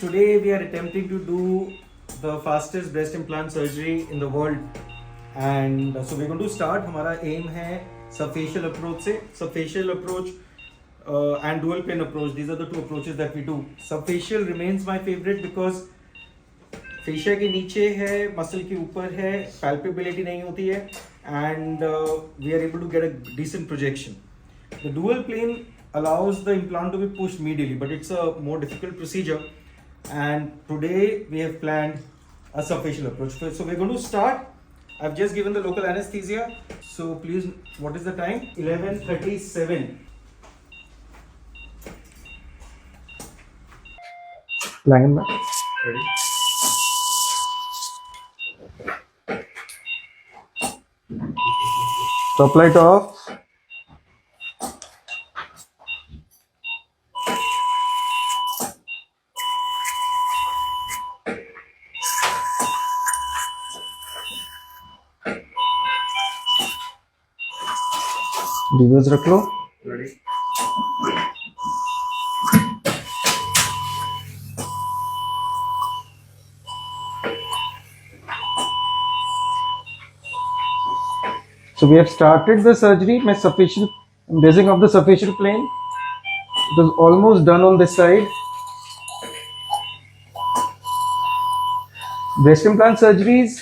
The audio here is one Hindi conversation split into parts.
Today we are attempting to do the fastest breast implant surgery in the world, and so we're going to start. हमारा aim है subfacial approach से subfacial approach and dual plane approach. These are the two approaches that we do. Subfacial remains my favorite because fascia के नीचे है, मसल के ऊपर है, palpability नहीं होती है, and we are able to get a decent projection. The dual plane allows the implant to be pushed medially, but it's a more difficult procedure. And today we have planned a subfacial approach. So we're going to start. I've just given the local anesthesia. So please, what is the time? 11:37. Line Ready? top light off. Reverse रख लो. Ready? So we have started the surgery. My subfacial raising of the subfacial plane. It was almost done on this side. Breast implant surgeries,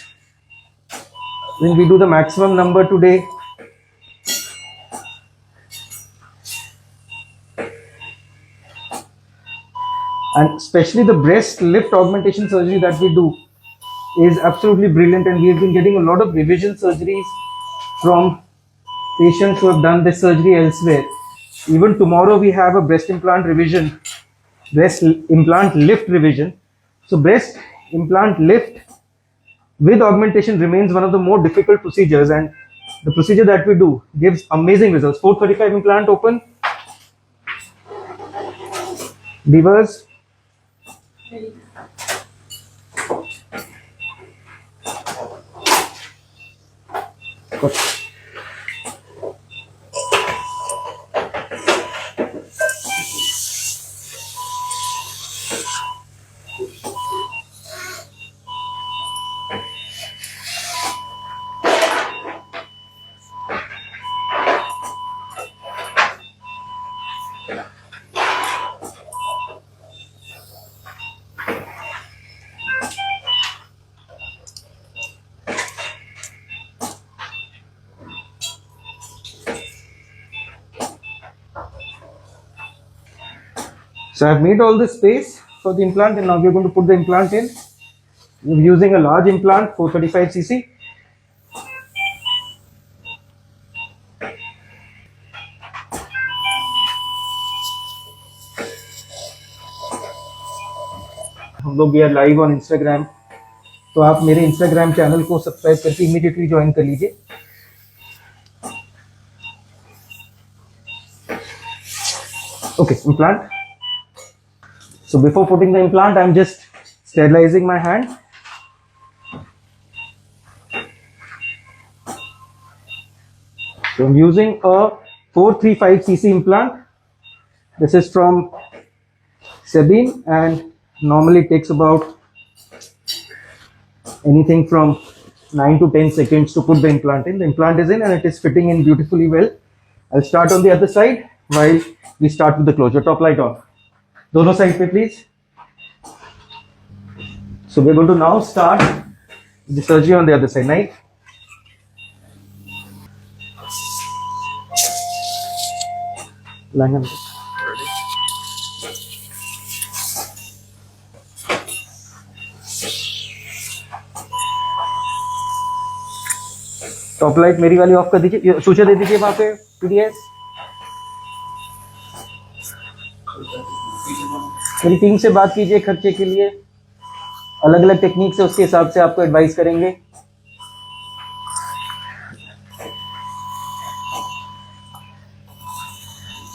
when we do the maximum number today, and especially the breast lift augmentation surgery that we do is absolutely brilliant, and we have been getting a lot of revision surgeries from patients who have done this surgery elsewhere. Even tomorrow we have a breast implant revision, breast implant lift revision. So breast implant lift with augmentation remains one of the more difficult procedures, and the procedure that we do gives amazing results. 435 implant open. Levers. Good. So I've made all the space for the implant, and now we're going to put the implant in. We're using a large implant, 435 cc. हम लोग भी आर लाइव ऑन इंस्टाग्राम, तो आप मेरे इंस्टाग्राम चैनल को सब्सक्राइब करके इमीडिएटली ज्वाइन कर लीजिए. Okay, implant. So before putting the implant, I'm just sterilizing my hand. So I'm using a 435 cc implant. This is from Sabine, and normally takes about anything from 9 to 10 seconds to put the implant in. The implant is in and it is fitting in beautifully well. I'll start on the other side while we start with the closure. Top light on. Dono side pe please. So we're going to now start the surgery on the other side. Knife. Langham. Top light मेरी वाली ऑफ कर दीजिए, सूचना दे दीजिए वहां पे पीडीएस. मेरी टीम से बात कीजिए खर्चे के लिए, अलग अलग टेक्निक से उसके हिसाब से आपको एडवाइस करेंगे.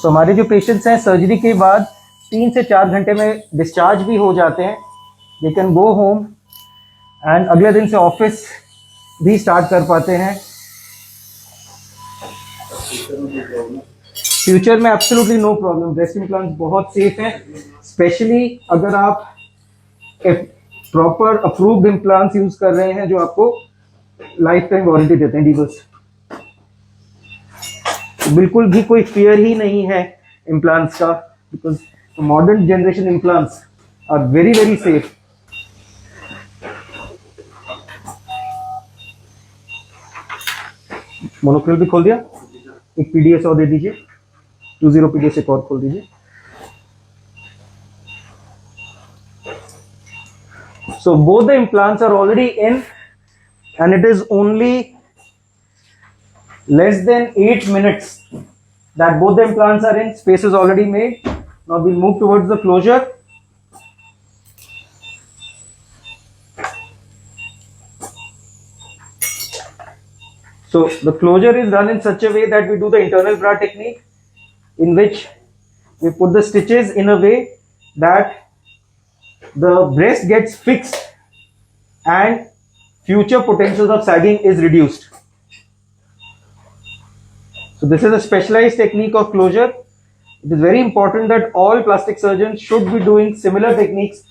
तो हमारे जो पेशेंट्स हैं सर्जरी के बाद 3 से 4 घंटे में डिस्चार्ज भी हो जाते हैं. They can go home and अगले दिन से ऑफिस भी स्टार्ट कर पाते हैं. फ्यूचर में absolutely no problem. Breast implant बहुत सेफ है, स्पेशली अगर आप प्रॉपर अप्रूव्ड इम्प्लांट्स यूज कर रहे हैं जो आपको लाइफ टाइम वारंटी देते हैं डीवर्स। बिल्कुल भी कोई फियर ही नहीं है इम्प्लांट्स का, because modern generation implants are very very safe. Monocryl भी खोल दिया, एक पीडीएस और दे दीजिए, 20 पीडीएस एक और खोल दीजिए। So both the implants are already in and it is only less than 8 minutes that both the implants are in. Space is already made. Now we'll move towards the closure. So the closure is done in such a way that we do the internal bra technique, in which we put the stitches in a way that the breast gets fixed and future potentials of sagging is reduced. So this is a specialized technique of closure. It is very important that all plastic surgeons should be doing similar techniques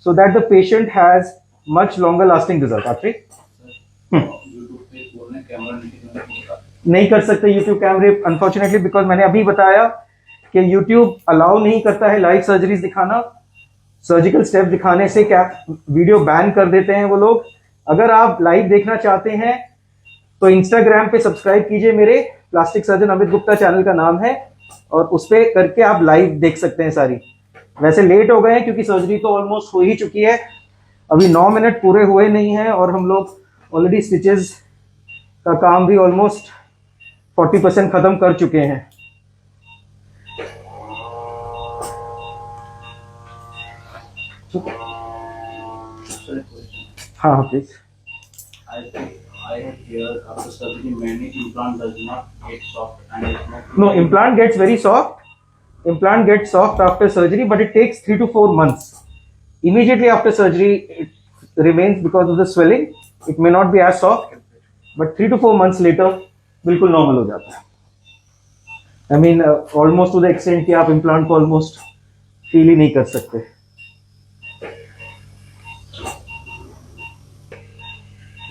so that the patient has much longer lasting result. Akshay? नहीं कर सकते YouTube कैमरे अनफॉर्चुनेटली, बिकॉज मैंने अभी बताया कि YouTube अलाउ नहीं करता है लाइव सर्जरीज दिखाना। सर्जिकल स्टेप दिखाने से क्या वीडियो बैन कर देते हैं वो लोग। अगर आप लाइव देखना चाहते हैं तो इंस्टाग्राम पे सब्सक्राइब कीजिए, मेरे plastic surgeon Amit Gupta channel का नाम है, और उस पे करके आप लाइव देख सकते हैं सारी। वैसे लेट हो गए हैं क्योंकि सर्जरी तो ऑलमोस्ट हो ही चुकी है, अभी 9 मिनट पूरे हुए नहीं हैं और हम लोग ऑलरेडी स्टिचेस का काम भी ऑलमोस्ट 40% खत्म कर चुके हैं। हाँ please. I have heard after surgery many implant does not get soft and it's not. No, implant gets very soft. Implant gets soft after surgery, but it takes 3 to 4 months. Immediately after surgery, it remains because of the swelling. It may not be as soft, but 3 to 4 months later, बिल्कुल नॉर्मल हो जाता है। I mean, almost to the extent कि आप इम्प्लांट को ऑलमोस्ट फील ही नहीं कर सकते।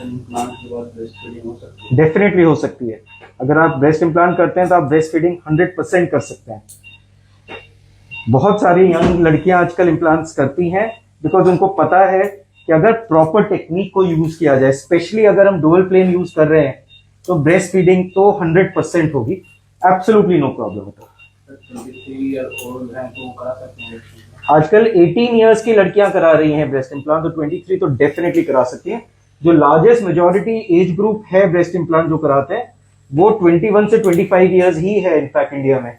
इम्प्लांट के बाद ब्रेस्ट फीडिंग हो सकती है? डेफिनेटली हो सकती है। अगर आप ब्रेस्ट इम्प्लांट करते हैं तो आप ब्रेस्ट फीडिंग 100% कर सकते हैं। बहुत सारी यंग लड़कियां आजकल इम्प्लांट्स करती हैं बिकॉज उनको पता है कि अगर प्रॉपर टेक्निक को यूज किया जाए, स्पेशली अगर हम डुअल प्लेन यूज कर रहे हैं, तो ब्रेस्ट फीडिंग तो 100% होगी, एब्सोल्युटली नो प्रॉब्लम होता। 23 ईयर ओल्ड हैं तो करा सकते हैं? आजकल 18 इयर्स की लड़कियां करा रही हैं ब्रेस्ट इम्प्लांट, तो 23 तो डेफिनेटली करा सकती हैं। जो लार्जेस्ट मेजॉरिटी एज ग्रुप है ब्रेस्ट इम्प्लांट जो कराते हैं वो 21 से 25 इयर्स ही है इनफैक्ट इंडिया में।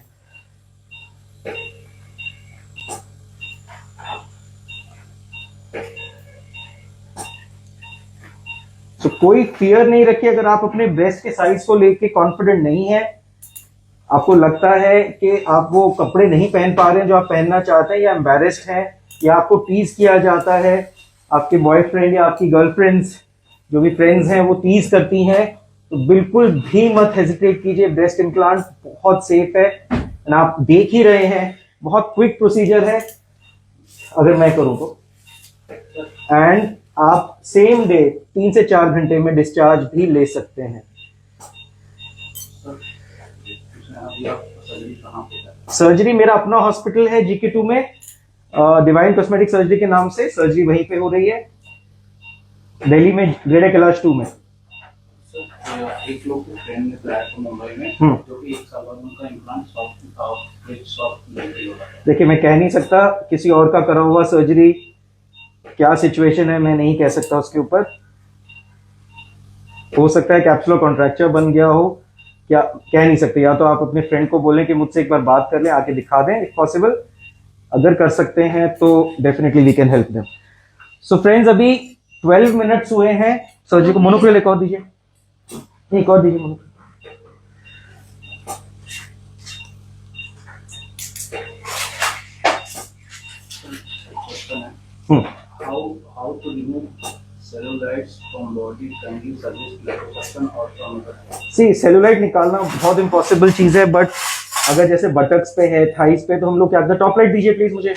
तो कोई फियर नहीं रखिए। अगर आप अपने ब्रेस्ट के साइज को लेके कॉन्फिडेंट नहीं है, आपको लगता है कि आप वो कपड़े नहीं पहन पा रहे हैं जो आप पहनना चाहते हैं, या एम्बैरेस्ड हैं, या आपको टीज किया जाता है, आपके बॉयफ्रेंड या आपकी गर्लफ्रेंड्स जो भी फ्रेंड्स हैं वो टीज करती हैं, तो बिल्कुल भी मत हेजिटेट कीजिए। ब्रेस्ट इम्प्लांट बहुत सेफ है एंड आप देख ही रहे हैं, बहुत क्विक प्रोसीजर है अगर मैं करूं तो, एंड आप सेम डे 3 से 4 घंटे में डिस्चार्ज भी ले सकते हैं। सर्जरी मेरा अपना हॉस्पिटल है GK2 में, डिवाइन कॉस्मेटिक सर्जरी के नाम से सर्जरी वहीं पे हो रही है, दिल्ली में ग्रेड कैलाश 2 में। एक लोग के फ्रेंड ने कराया था मुंबई में, जो कि 1 साल बाद उनका इम्प्लांट सॉफ्ट नहीं होता। देखिए मैं कह नहीं सकता किसी और का करा हुआ सर्जरी क्या सिचुएशन है, मैं नहीं कह सकता उसके ऊपर। हो सकता है कैप्सुलर कॉन्ट्रैक्चर बन गया हो, क्या कह नहीं सकते। या तो आप अपने फ्रेंड को बोलें कि मुझसे एक बार बात कर लें, आके दिखा दें इफ पॉसिबल। अगर कर सकते हैं तो definitely we can help them. So friends, अभी 12 मिनट्स हुए हैं सर्जरी को। मोनोक्रिल एक और दीजिए, एक और दीजिए मोनोक्रिल। How to remove cellulites from body? Kindly suggest liposuction or from सी सेलुलाइट निकालना बहुत इम्पॉसिबल चीज है, बट अगर जैसे बटक्स पे है, थाइस पे, तो हम लोग क्या करते हैं, टॉप लाइट दीजिए प्लीज मुझे।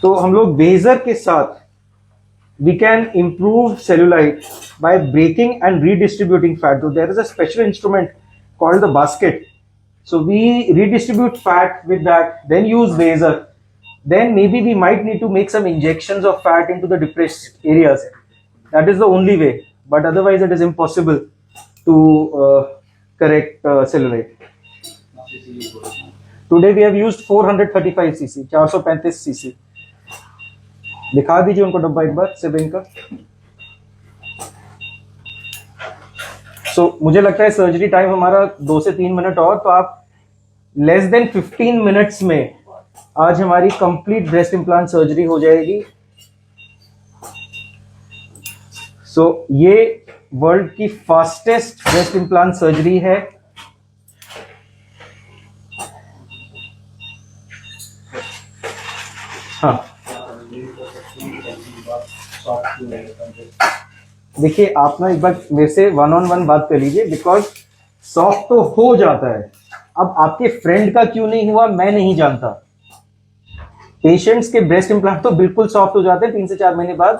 तो हम लोग बेजर के साथ we can improve cellulite by breaking and redistributing fat. So there is a special instrument called the basket. So we redistribute fat with that, then use laser. Then maybe we might need to make some injections of fat into the depressed areas. That is the only way. But otherwise it is impossible to correct cellulite. Today we have used 435 cc, 435 cc. दिखा दीजिए उनको डब्बा एक बार सिबिंग का। मुझे लगता है सर्जरी टाइम हमारा 2 से 3 मिनट और, तो आप लेस देन 15 मिनट्स में आज हमारी कंप्लीट ब्रेस्ट इम्प्लांट सर्जरी हो जाएगी। ये वर्ल्ड की फास्टेस्ट ब्रेस्ट इम्प्लांट सर्जरी है। हाँ, देखिए आप ना एक बार मेरे से 1-on-1 बात कर लीजिए, बिकॉज सॉफ्ट तो हो जाता है, अब आपके फ्रेंड का क्यों नहीं हुआ मैं नहीं जानता। पेशेंट्स के ब्रेस्ट इम्प्लांट तो बिल्कुल सॉफ्ट हो जाते हैं 3 से 4 महीने बाद।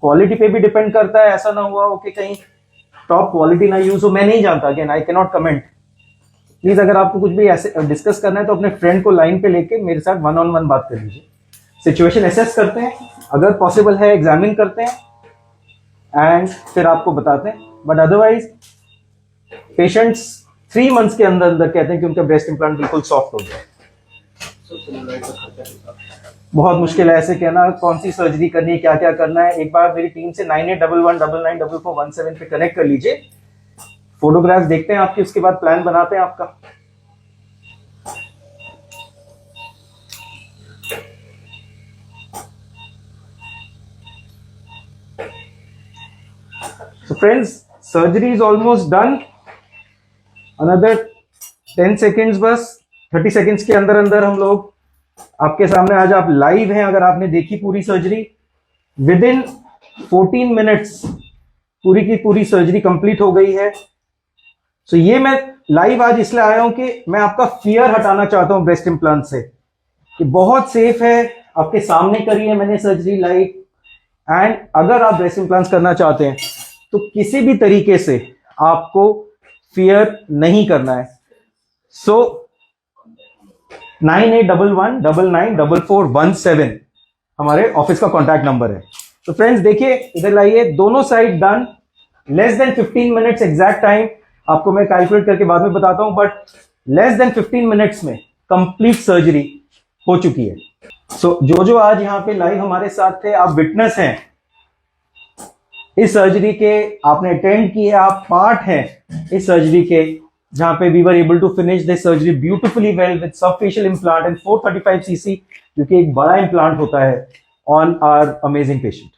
क्वालिटी पे भी डिपेंड करता है, ऐसा ना हुआ हो कि कहीं टॉप क्वालिटी ना यूज हो, मैं नहीं जानता। Again I can not comment. Please अगर आपको कुछ भी ऐसे डिस्कस करना है तो अपने फ्रेंड को लाइन पे लेके मेरे साथ 1-on-1 बात कर लीजिए। सिचुएशन एसेस करते हैं, अगर पॉसिबल है एग्जामिन करते हैं एंड फिर आपको बताते हैं। बट अदरवाइज पेशेंट्स 3 मंथ्स के अंदर अंदर कहते हैं कि उनका ब्रेस्ट इम्प्लांट बिल्कुल सॉफ्ट हो जाए। बहुत मुश्किल है ऐसे कहना कौन सी सर्जरी करनी है, क्या क्या करना है। एक बार मेरी टीम से 9811994417 पे कनेक्ट कर लीजिए, फोटोग्राफ्स देखते हैं आपकी, उसके बाद प्लान बनाते हैं आपका। So friends, surgery is almost done. Another 10 seconds बस, 30 seconds के अंदर अंदर हम लोग आपके सामने आज आप लाइव हैं। अगर आपने देखी पूरी सर्जरी, विद इन 14 मिनट्स पूरी की पूरी सर्जरी कंप्लीट हो गई है। ये मैं लाइव आज इसलिए आया हूं कि मैं आपका फियर हटाना चाहता हूं ब्रेस्ट इम्प्लांट से, कि बहुत सेफ है। आपके सामने करी है मैंने सर्जरी लाइव, एंड अगर आप ब्रेस्ट इम्प्लांट्स करना चाहते हैं तो किसी भी तरीके से आपको फियर नहीं करना है। 9811994417 हमारे ऑफिस का कॉन्टैक्ट नंबर है। तो फ्रेंड्स देखिए इधर लाइए, दोनों side done, less than 15 minutes exact time आपको मैं कैलकुलेट करके बाद में बताता हूं, बट लेस देन 15 मिनट्स में कंप्लीट सर्जरी हो चुकी है। जो आज यहाँ पे लाइव हमारे साथ थे, आप विटनेस हैं इस सर्जरी के, आपने अटेंड किए, आप पार्ट हैं इस सर्जरी के, जहां पे we were able to finish this surgery beautifully well with subfascial implant and 435 cc, जो कि एक बड़ा इम्प्लांट होता है, ऑन आवर अमेजिंग पेशेंट।